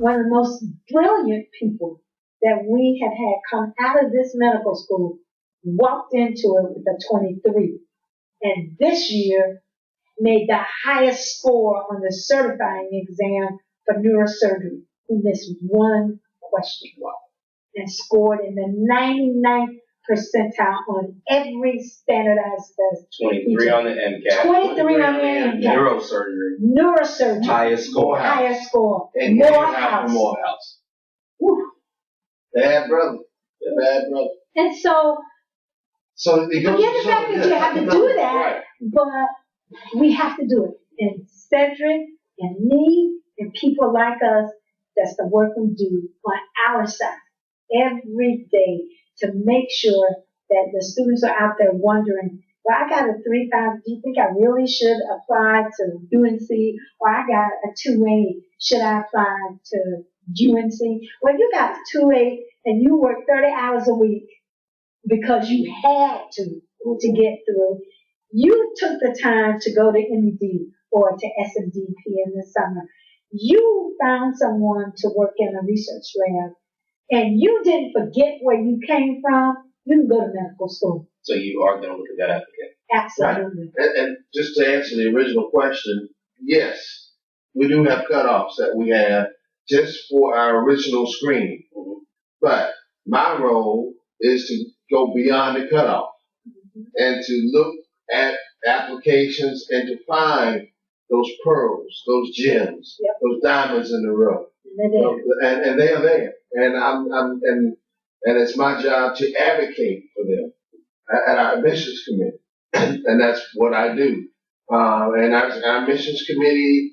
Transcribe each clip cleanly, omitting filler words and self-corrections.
one of the most brilliant people that we have had come out of this medical school walked into it with a 23. And this year made the highest score on the certifying exam for neurosurgery. He missed one question and scored in the 99th percentile on every standardized test. 23 on the MCAT. 23 on the MCAT. Neurosurgery. Highest score. Highest score. And Morehouse. Whew. Bad brother. Bad brother. And so it goes forget the fact that you have to do that, right. But we have to do it. And Cedric and me and people like us, that's the work we do on our side every day to make sure that the students are out there wondering, well, I got a 3.5, do you think I really should apply to UNC? Or I got a 2.8, should I apply to UNC? Well, you got a 2.8 and you work 30 hours a week because you had to get through. You took the time to go to MED or to SMDP in the summer. You found someone to work in a research lab, and you didn't forget where you came from. You can go to medical school. So you are going to look at that applicant. Absolutely. Right. And just to answer the original question, yes, we do have cutoffs that we have just for our original screening. Mm-hmm. But my role is to go beyond the cutoff and to look at applications and to find those pearls, those gems, those diamonds in the rough. And they are there. And it's my job to advocate for them at our admissions committee. And that's what I do. And our admissions committee,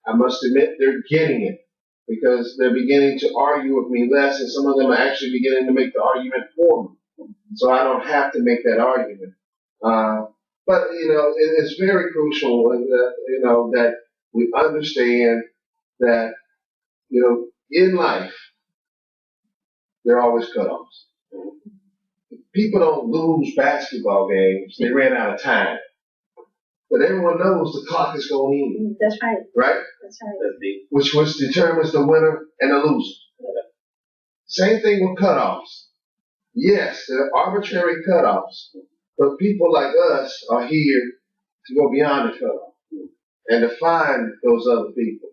I must admit, they're getting it because they're beginning to argue with me less, and some of them are actually beginning to make the argument for me. So I don't have to make that argument. But, it's very crucial, that we understand that, in life, there are always cutoffs. People don't lose basketball games. They ran out of time. But everyone knows the clock is going in. That's right. Right? That's right. Which determines the winner and the loser. Yeah. Same thing with cutoffs. Yes, there are arbitrary cutoffs. But people like us are here to go beyond the cutoff and to find those other people.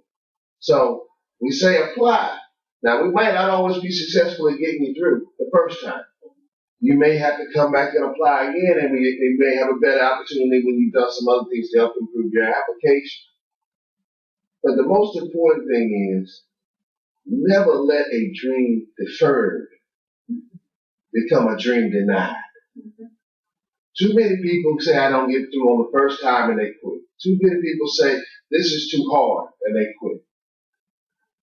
So we say apply. Now, we might not always be successful at getting you through the first time. You may have to come back and apply again, and we may have a better opportunity when you've done some other things to help improve your application. But the most important thing is never let a dream deferred become a dream denied. Too many people say, I don't get through on the first time, and they quit. Too many people say, this is too hard, and they quit.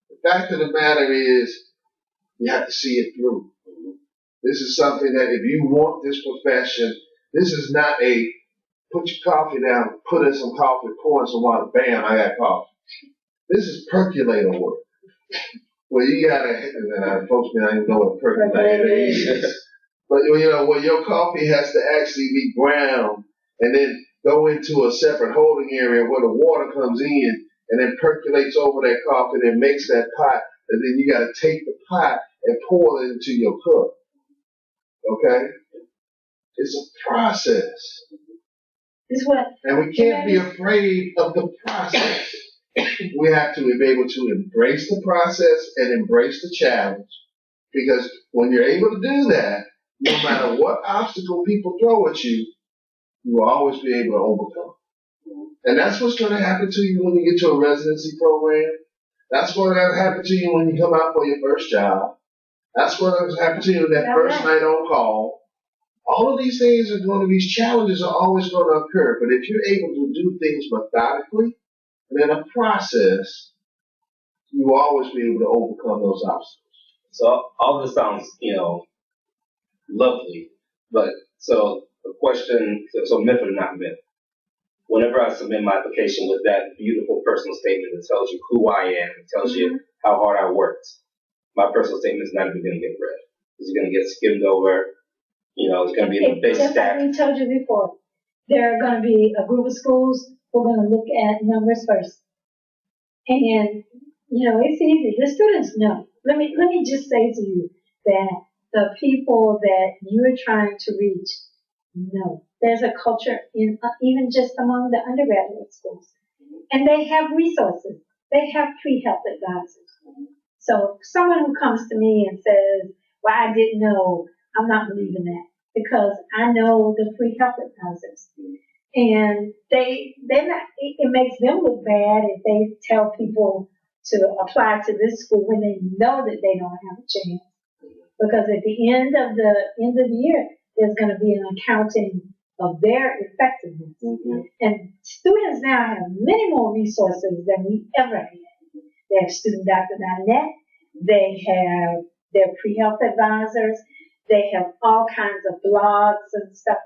The fact of the matter is, you have to see it through. This is something that if you want this profession, this is not a put your coffee down, put in some coffee, pour in some water, bam, I got coffee. This is percolator work. Well, you gotta, folks may not even know what percolator is. But, where your coffee has to actually be ground and then go into a separate holding area where the water comes in and then percolates over that coffee and makes that pot, and then you got to take the pot and pour it into your cup. Okay? It's a process. And we can't be afraid of the process. We have to be able to embrace the process and embrace the challenge. Because when you're able to do that, no matter what obstacle people throw at you, you will always be able to overcome. And that's what's going to happen to you when you get to a residency program. That's what's going to happen to you when you come out for your first job. That's what's going to happen to you that first night on call. All of these things these challenges are always going to occur. But if you're able to do things methodically and in a process, you will always be able to overcome those obstacles. So all this sounds, lovely, but so the question, so myth or not myth? Whenever I submit my application with that beautiful personal statement that tells you who I am, it tells you how hard I worked, my personal statement is not even going to get read. It's going to get skimmed over. It's going to be in the base stack. Just like we told you before, there are going to be a group of schools who are going to look at numbers first. And it's easy. The students know. Let me just say to you that the people that you're trying to reach know. There's a culture in even just among the undergraduate schools, and they have resources. They have pre-health advisors. So someone who comes to me and says, "Well, I didn't know," I'm not believing that because I know the pre-health advisors. And they're not, it makes them look bad if they tell people to apply to this school when they know that they don't have a chance. Because at the end of the year, there's going to be an accounting of their effectiveness. And students now have many more resources than we ever had. They have studentdoctor.net. They have their pre-health advisors. They have all kinds of blogs and stuff.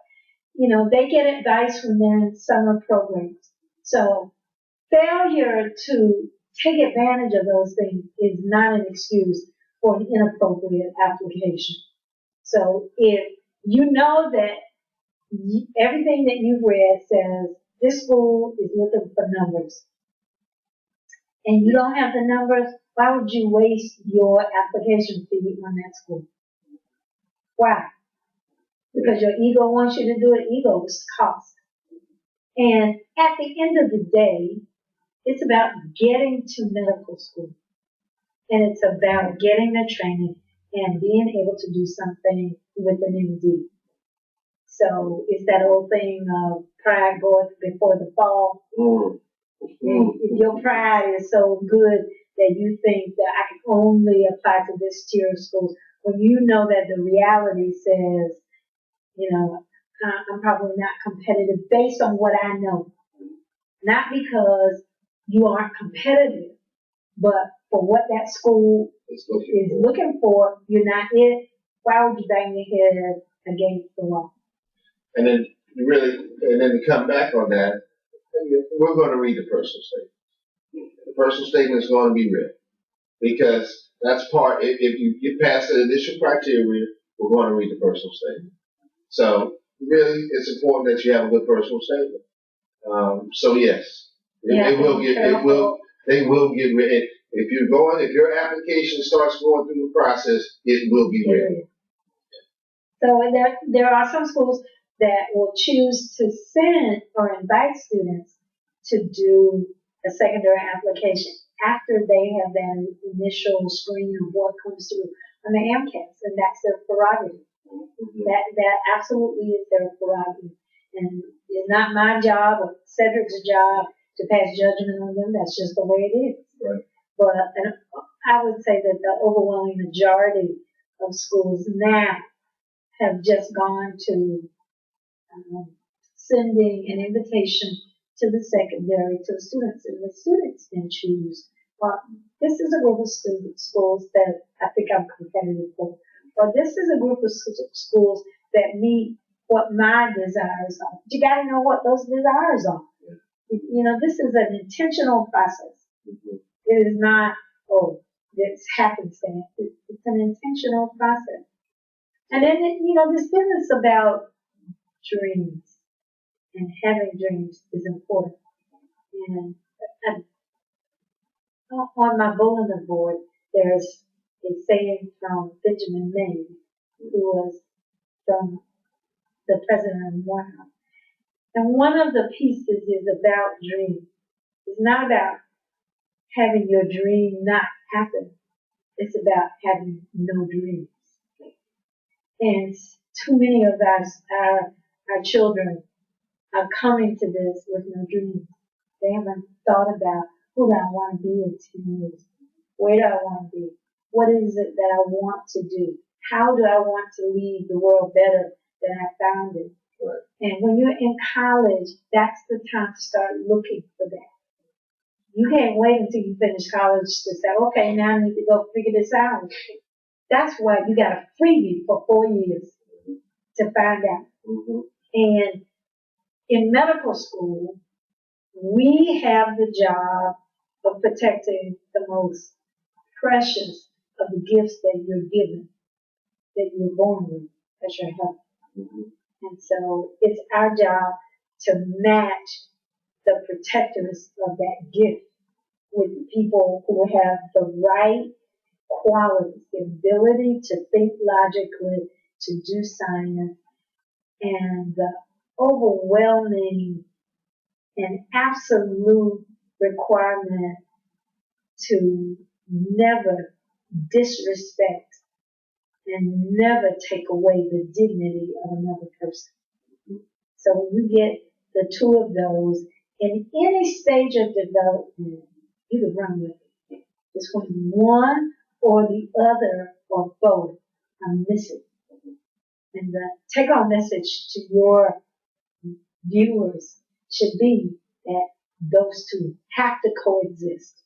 They get advice from their summer programs. So failure to take advantage of those things is not an excuse for an inappropriate application. So if you know that everything that you've read says this school is looking for numbers, and you don't have the numbers, why would you waste your application fee on that school? Why? Because your ego wants you to do it. Ego is cost. And at the end of the day, it's about getting to medical school. And it's about getting the training and being able to do something with an MD. So it's that old thing of pride goeth before the fall. If your pride is so good that you think that I can only apply to this tier of schools, when you know that the reality says, I'm probably not competitive based on what I know. Not because you aren't competitive, but for what that school is looking for, you're not it. Why would you bang your head against the wall? And then to come back on that, we're going to read the personal statement. The personal statement is going to be read because that's part. If you get past the initial criteria, we're going to read the personal statement. So really, it's important that you have a good personal statement. So yes, they will get read. If your application starts going through the process, it will be read. So there are some schools that will choose to send or invite students to do a secondary application after they have that initial screen of what comes through on the AMCAS, and that's their prerogative. That absolutely is their prerogative. And it's not my job or Cedric's job to pass judgment on them. That's just the way it is. Right. But I would say that the overwhelming majority of schools now have just gone to sending an invitation to the secondary, to the students, and the students can choose. This is a group of schools that I think I'm competitive for. Or this is a group of schools that meet what my desires are. But you got to know what those desires are. This is an intentional process. It is not, it's happenstance. It's an intentional process. And then, this business about dreams and having dreams is important. And on my bulletin board, there's a saying from Benjamin May, who was from the president of the White House. And one of the pieces is about dreams. It's not about having your dream not happen. It's about having no dreams. And too many of us, our children, are coming to this with no dreams. They haven't thought about who do I want to be in 10 years? Where do I want to be? What is it that I want to do? How do I want to leave the world better than I found it? Right. And when you're in college, that's the time to start looking for that. You can't wait until you finish college to say, okay, now I need to go figure this out. That's why you got a freebie for 4 years to find out. And in medical school, we have the job of protecting the most precious of the gifts that you're given, that you're born with, as your health. And so it's our job to match the protectors of that gift with people who have the right qualities, the ability to think logically, to do science, and the overwhelming and absolute requirement to never disrespect and never take away the dignity of another person. So when you get the two of those in any stage of development, you can run with it. It's when one or the other or both are missing. And the take-home message to your viewers should be that those two have to coexist.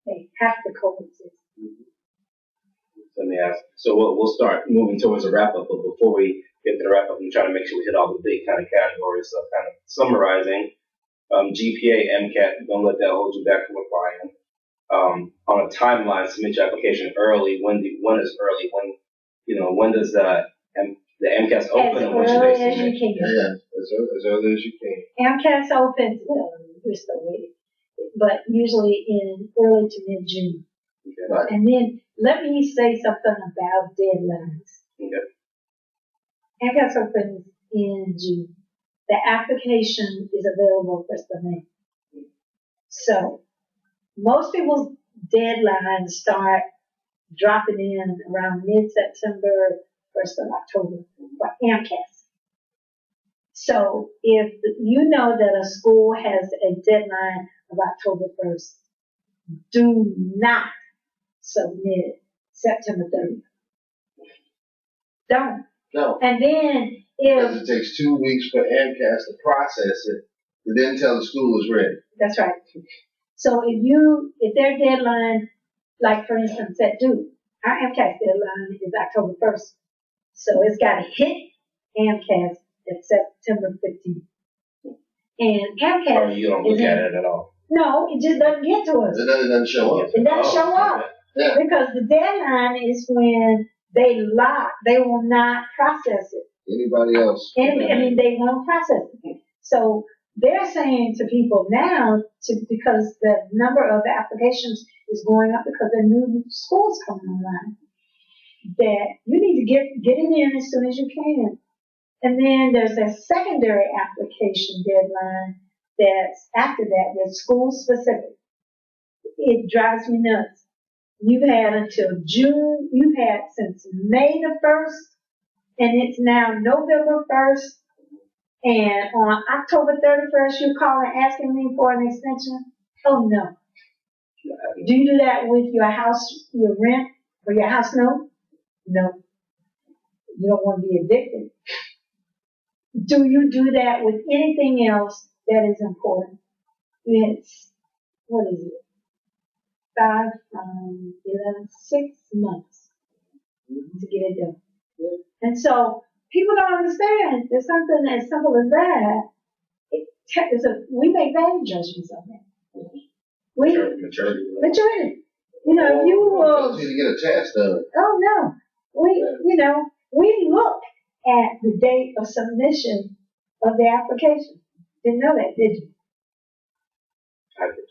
They have to coexist. Let me ask. So we'll start moving towards a wrap up, but before we get to the wrap up, I'm trying to make sure we hit all the big kind of categories. So kind of summarizing, GPA, MCAT, don't let that hold you back from applying. On a timeline, submit your application early. When is early? When does the MCAT's open? And when should they submit? Yeah, as early as you can. MCAT's open, well, we're still waiting, but usually in early to mid-June. Okay. Right. And then let me say something about deadlines. Okay. MCAT's open in June. The application is available 1st of May. So most people's deadlines start dropping in around mid-September, 1st of October for MCAS. So if you know that a school has a deadline of October 1st, do not submit September 30th. Don't. No. And then Because if, it takes 2 weeks for AMCAS to process it, to then tell the school is ready. that's right. So if their deadline, like for instance at Duke, our MCAS deadline is October 1st. So it's got to hit AMCAS at September 15th. And Or AMCAS you don't look at it at all. No, it just doesn't get to us. It doesn't show up. It doesn't show up. Yeah. Because the deadline is when they will not process it. Anybody else? They won't process it. So they're saying to people now, because the number of applications is going up because there are new schools coming online, that you need to get it in as soon as you can. And then there's a secondary application deadline that's after that, that's school specific. It drives me nuts. You've had until June, you've had since May the 1st, and it's now November 1st, and on October 31st, you're calling asking me for an extension? Oh no. Do you do that with your house, your rent, or your house note? No. You don't want to be evicted. Do you do that with anything else that is important? It's, what is it? 5, 11, 6 months to get it done. And so people don't understand. There's something as simple as that. We make value judgments on that. Maturity. You know, if you Especially to get a test done. oh no, we look at the date of submission of the application. Didn't know that, did you? I did.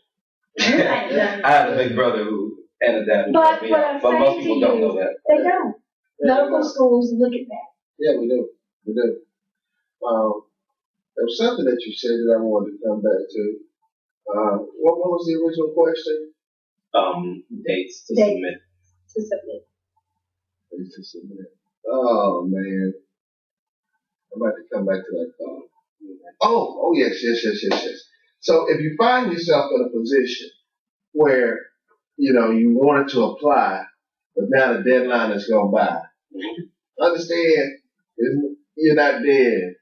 You might have done it. I have a big brother who added that. But what I'm but most saying people to don't you, know that. they don't. Yeah, Local schools look at that. Yeah, we do. We do. There was something that you said that I wanted to come back to. What was the original question? Dates to submit. To submit. Dates to submit. Oh man, I'm about to come back to that thought. Oh yes. So if you find yourself in a position where you wanted to apply, but now the deadline has gone by, understand you're not dead,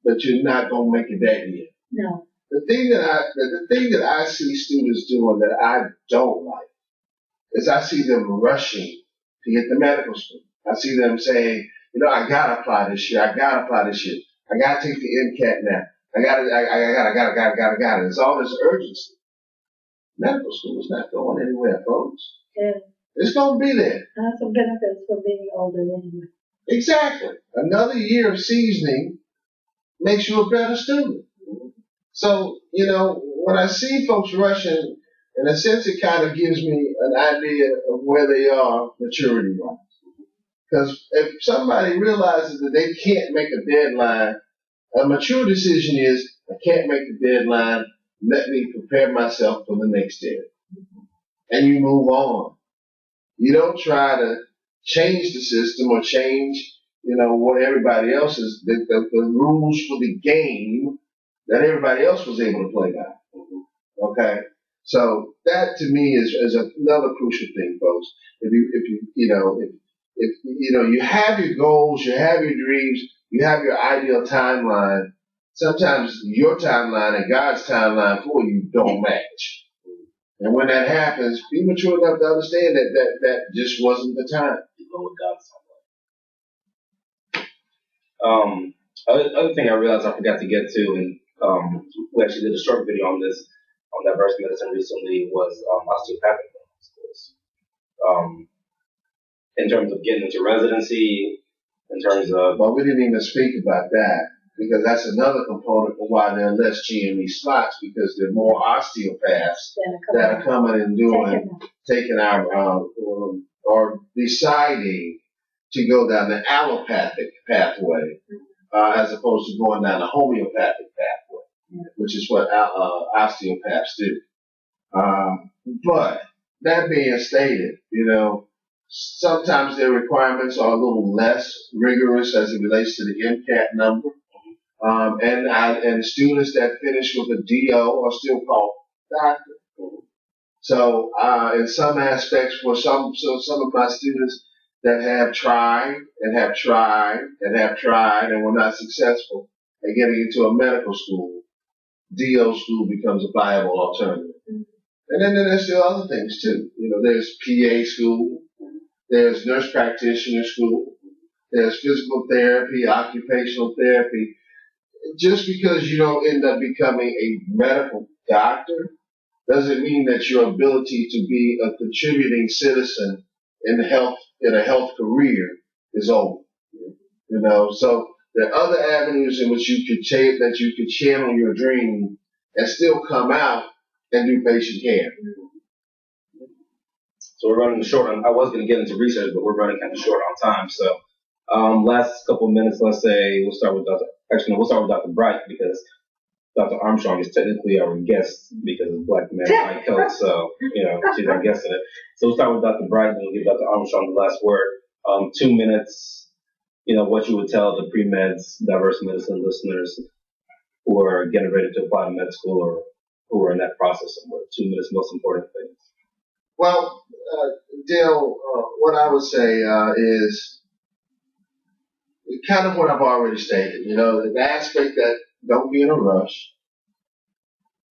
but you're not gonna make it that year. No. The thing that I see students doing that I don't like is I see them rushing to get to medical school. I see them saying, I gotta apply this year. I gotta take the MCAT now. I gotta. It's all this urgency. Medical school is not going anywhere, folks. Yeah. It's gonna be there. That's some benefits for being older anyway. Exactly. Another year of seasoning makes you a better student. So, when I see folks rushing In a sense, it kind of gives me an idea of where they are maturity-wise. Because if somebody realizes that they can't make a deadline, a mature decision is, I can't make the deadline, let me prepare myself for the next deadline. And you move on. You don't try to change the system or change, what everybody else is, the rules for the game that everybody else was able to play by. Okay? So that to me is another crucial thing, folks. If you have your goals, you have your dreams, you have your ideal timeline, sometimes your timeline and God's timeline for you don't match. And when that happens, be mature enough to understand that just wasn't the time. You go with God's timeline. Other thing I realized I forgot to get to, and we actually did a short video on this on Diverse Medicine recently, was osteopathic schools. In terms of getting into residency, in terms of... Well, we didn't even speak about that, because that's another component for why there are less GME slots, because there are more osteopaths that are coming and taking our, or deciding to go down the allopathic pathway, as opposed to going down the homeopathic pathway, which is what osteopaths do. But that being stated, sometimes their requirements are a little less rigorous as it relates to the MCAT number. And students that finish with a DO are still called doctor. So, in some aspects, for some of my students that have tried and were not successful at getting into a medical school, DO school becomes a viable alternative. And then there's still other things too. There's PA school, there's nurse practitioner school, there's physical therapy, occupational therapy. Just because you don't end up becoming a medical doctor doesn't mean that your ability to be a contributing citizen in a health career is over. So there are other avenues in which you could channel your dream and still come out and do patient care. So we're running short on, I was going to get into research, but we're running kind of short on time. So last couple of minutes, let's say we'll start with Dr. Bright, because Dr. Armstrong is technically our guest because of Black Man White Coat. So, she's our guest today. So we'll start with Dr. Bright and we'll give Dr. Armstrong the last word. 2 minutes, what you would tell the pre-meds, diverse medicine listeners who are getting ready to apply to med school or who are in that process somewhere. 2 minutes, most important things. Well, Dale, what I would say is kind of what I've already stated. The aspect that don't be in a rush.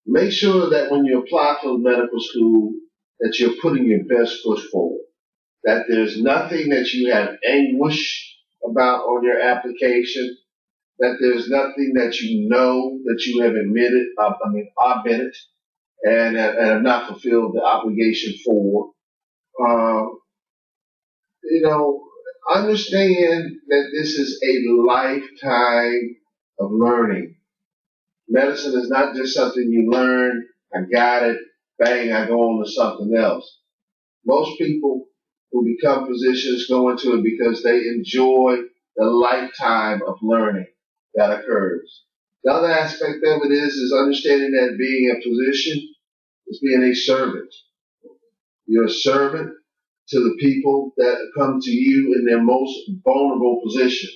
Make sure that when you apply for medical school that you're putting your best foot forward. That there's nothing that you have anguish about on your application. That there's nothing that that you have omitted and have not fulfilled the obligation for. Understand that this is a lifetime of learning. Medicine is not just something you learn, I got it, bang, I go on to something else. Most people who become physicians go into it because they enjoy the lifetime of learning that occurs. The other aspect of it is understanding that being a physician is being a servant. You're a servant to the people that come to you in their most vulnerable position.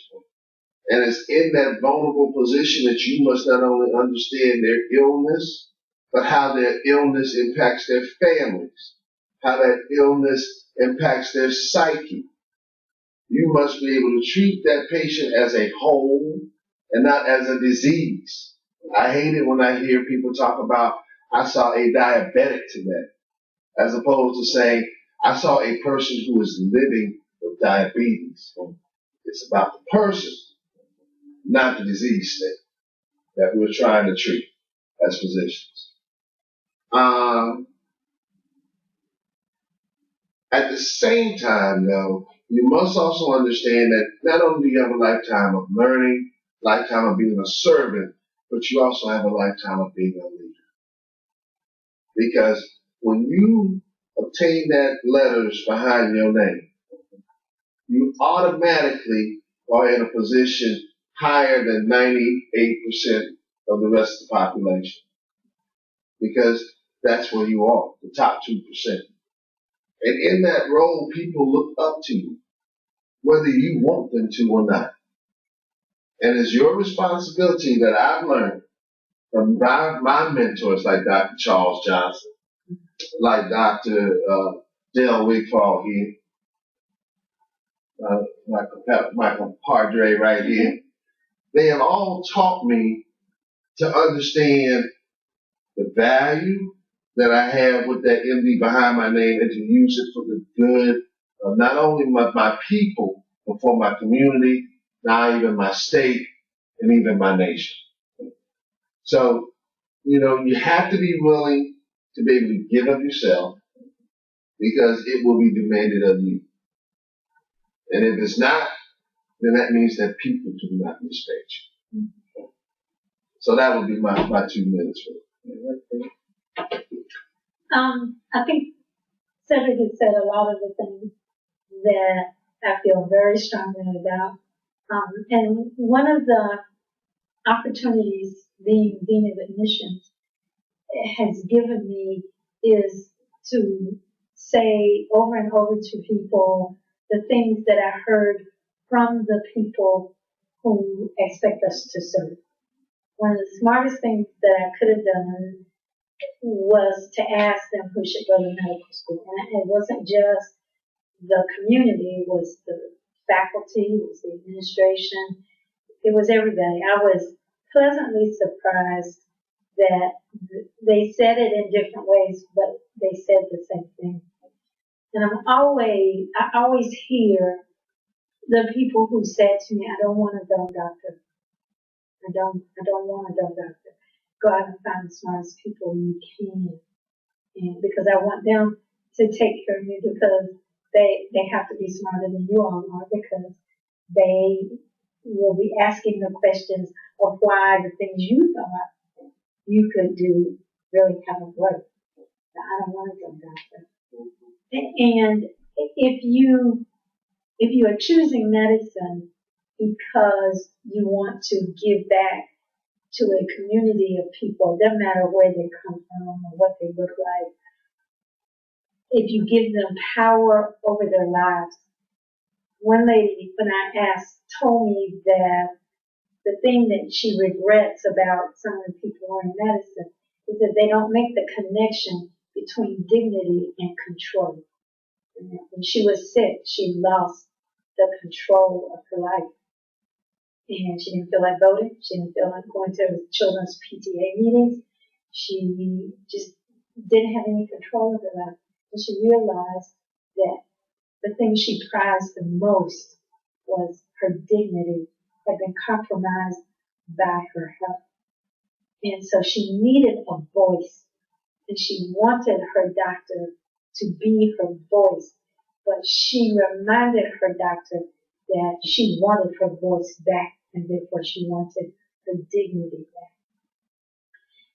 And it's in that vulnerable position that you must not only understand their illness, but how their illness impacts their families, how that illness impacts their psyche. You must be able to treat that patient as a whole and not as a disease. I hate it when I hear people talk about, I saw a diabetic today, as opposed to saying, I saw a person who is living with diabetes. It's about the person, not the disease state that we're trying to treat as physicians. At the same time, though, you must also understand that not only do you have a lifetime of learning, lifetime of being a servant, but you also have a lifetime of being a leader. Because when you obtain that letters behind your name, you automatically are in a position higher than 98% of the rest of the population. Because that's where you are, the top 2%. And in that role, people look up to you, whether you want them to or not. And it's your responsibility that I've learned from my mentors like Dr. Charles Johnson, like Dr. Dale Wigfall here, my compadre right here. They have all taught me to understand the value that I have with that MD behind my name and to use it for the good of not only my people, but for my community, now even my state, and even my nation. So, you have to be willing to be able to give of yourself because it will be demanded of you. And if it's not, then that means that people do not respect you. So that would be my 2 minutes for it. I think Cedric has said a lot of the things that I feel very strongly about. And one of the opportunities being Dean of Admissions has given me is to say over and over to people the things that I heard from the people who expect us to serve. One of the smartest things that I could have done was to ask them who should go to medical school. And it wasn't just the community, it was the faculty, it was the administration, it was everybody. I was pleasantly surprised that they said it in different ways, but they said the same thing. And I always hear the people who said to me, I don't want a dumb doctor. I don't want a dumb doctor. Go out and find the smartest people you can. And because I want them to take care of me because they have to be smarter than you all are because they will be asking the questions of why the things you thought you could do really haven't worked. I don't want a dumb doctor. And if you are choosing medicine because you want to give back to a community of people, it doesn't matter where they come from or what they look like, if you give them power over their lives. One lady, when I asked, told me that the thing that she regrets about some of the people who are in medicine is that they don't make the connection between dignity and control. And when she was sick, she lost the control of her life. And she didn't feel like voting. She didn't feel like going to children's PTA meetings. She just didn't have any control of her life. And she realized that the thing she prized the most was her dignity had been compromised by her health. And so she needed a voice. And she wanted her doctor to be her voice. But she reminded her doctor that she wanted her voice back, and therefore she wanted her dignity back.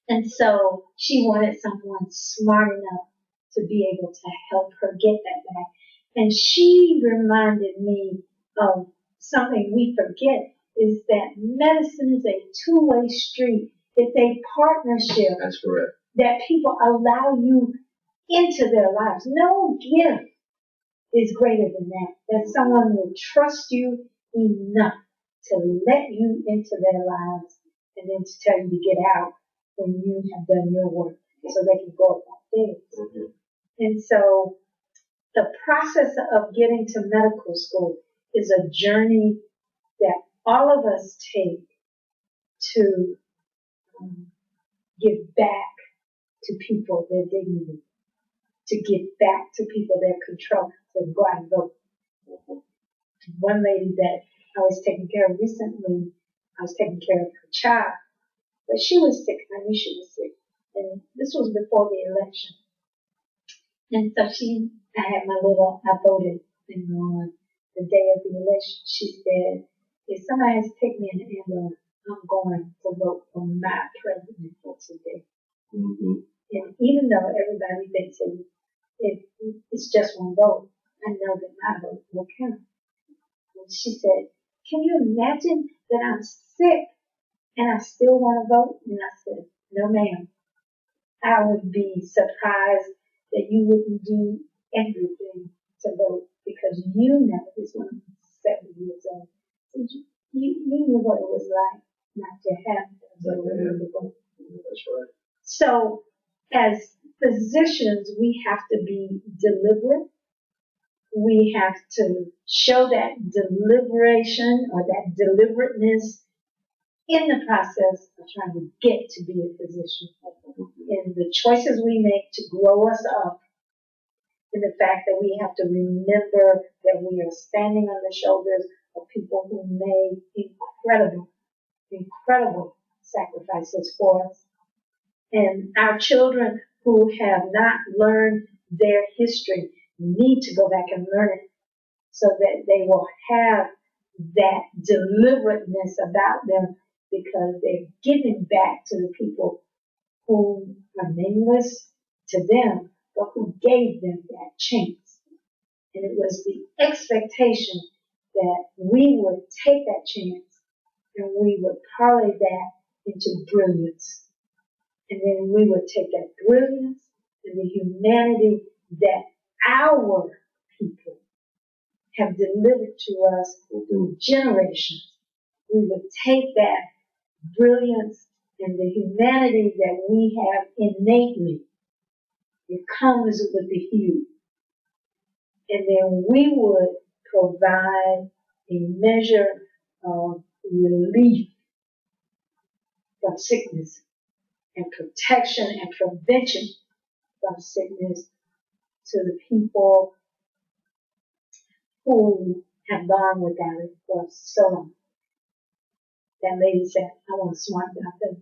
And so she wanted someone smart enough to be able to help her get that back. And she reminded me of something we forget, is that medicine is a two-way street. It's a partnership. That's correct. That people allow you into their lives. No gift is greater than that. That someone will trust you enough to let you into their lives and then to tell you to get out when you have done your work so they can go about theirs. Mm-hmm. And so the process of getting to medical school is a journey that all of us take to give back to people their dignity, to give back to people their control, to go out and vote. One lady that I was taking care of recently, I was taking care of her child, but she was sick. I knew she was sick. And this was before the election. And so I voted on the day of the election. She said, if somebody has to take me in the ambulance, I'm going to vote for my president for today. Mm-hmm. And even though everybody thinks it's just one vote, I know that my vote will count. And she said, can you imagine that I'm sick and I still want to vote? And I said, no ma'am. I would be surprised that you wouldn't do everything to vote because you never was 7 years old. You knew what it was like not to have the ability to vote. That's right. So as physicians, we have to be deliberate. We have to show that deliberation or that deliberateness in the process of trying to get to be a physician. And the choices we make to grow us up, and the fact that we have to remember that we are standing on the shoulders of people who made incredible sacrifices for us. And our children who have not learned their history need to go back and learn it so that they will have that deliberateness about them because they're giving back to the people who are nameless to them, but who gave them that chance. And it was the expectation that we would take that chance and we would parlay that into brilliance. And then we would take that brilliance and the humanity that our people have delivered to us through generations. We would take that brilliance and the humanity that we have innately. It comes with the hue. And then we would provide a measure of relief from sickness and protection and prevention from sickness to the people who have gone without it for so long. That lady said, I want a smart doctor.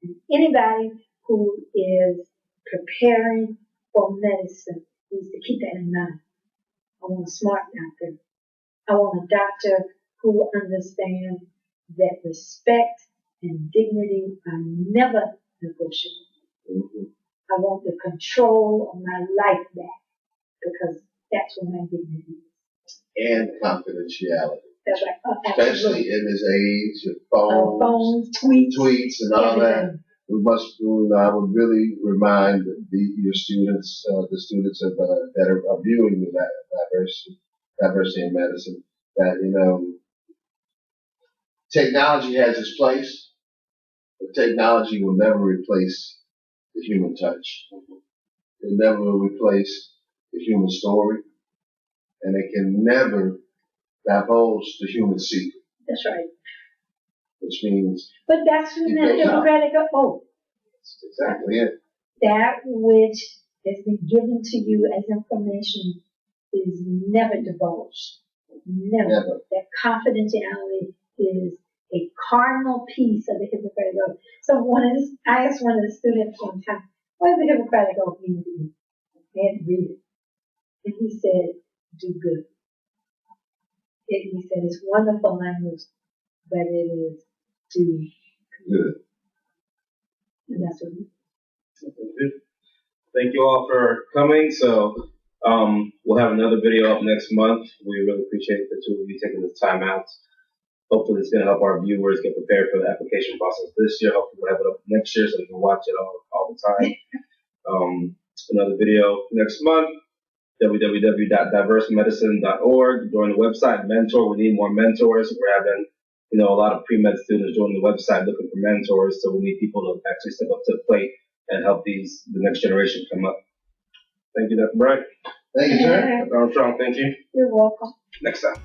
And anybody who is preparing for medicine needs to keep that in mind. I want a smart doctor. I want a doctor who understands that respect and dignity are never negotiable. I want the control of my life back because that's what my dignity is. And confidentiality. That's right. Especially in this age of phones, tweets and all that. We must, I would really remind your students, the students of, that are viewing the diversity in medicine, that, technology has its place, but technology will never replace the human touch. It never will replace the human story, and it can never divulge the human secret. That's right. Which means. But that's the Hippocratic oath. That's exactly it. That which has been given to you as information is never divulged. Never. That confidentiality is a cardinal piece of the Hippocratic oath. So I asked one of the students one time, what does the Hippocratic oath mean to you? They had to read it. And he said, do good. He said, it's wonderful language, but it is do good. And that's what it is. Thank you all for coming. So we'll have another video up next month. We really appreciate the two of you taking this time out. Hopefully it's going to help our viewers get prepared for the application process this year. Hopefully we'll have it up next year so they can watch it all the time. Another video next month. www.diversemedicine.org. Join the website. Mentor. We need more mentors. We're having, a lot of pre-med students joining the website looking for mentors. So we need people to actually step up to the plate and help the next generation come up. Thank you, Dr. Bright. Thank you, sir. Dr. Armstrong, thank you. You're welcome. Next time.